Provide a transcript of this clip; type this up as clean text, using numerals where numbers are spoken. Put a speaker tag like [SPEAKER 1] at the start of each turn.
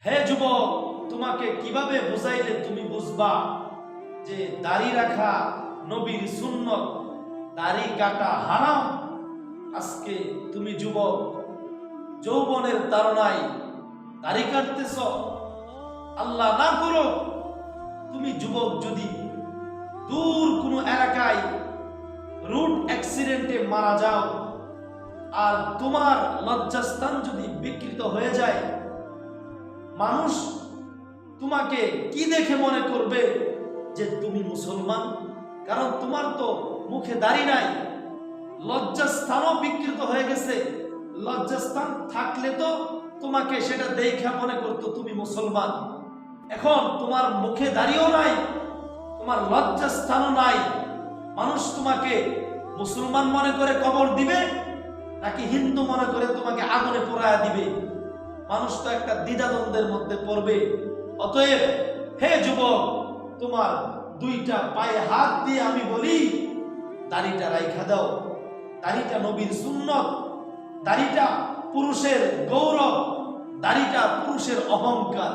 [SPEAKER 1] হে যুবক, তোমাকে কিভাবে বুঝাইলে তুমি বুঝবা যে দাড়ি রাখা নবীর সুন্নত, দাড়ি কাটা হারাম? আজকে তুমি যুবক যৌবনের তাড়নায় দাড়ি কাটতেছ। আল্লাহ না করো তুমি যুবক যদি দূর কোনো এলাকায় রোড অ্যাক্সিডেন্টে মারা যাও, আর তোমার লজ্জাস্থান যদি বিকৃত হয়ে যায়, মানুষ তোমাকে কি দেখে মনে করবে যে তুমি মুসলমান? কারণ তোমার তো মুখে দাড়ি নাই, লজ্জাস্থানও বিকৃত হয়ে গেছে। লজ্জাস্থান থাকলে তো তোমাকে সেটা দেখে মনে করতো তুমি মুসলমান। এখন তোমার মুখে দাড়িও নাই, তোমার লজ্জাস্থানও নাই, মানুষ তোমাকে মুসলমান মনে করে কবর দিবে নাকি হিন্দু মনে করে তোমাকে আগুনে পোড়ায়া দিবে? মানুষ তো একটা দ্বিধাদ্বন্দ্বের মধ্যে পড়বে। অতএব হে যুবক, তোমার দুইটা পায়ে হাত দিয়ে আমি বলি, দাড়িটা রাইখা দাও। দাড়িটা নবীর সুন্নত, দাড়িটা পুরুষের গৌরব, দাড়িটা পুরুষের অহংকার।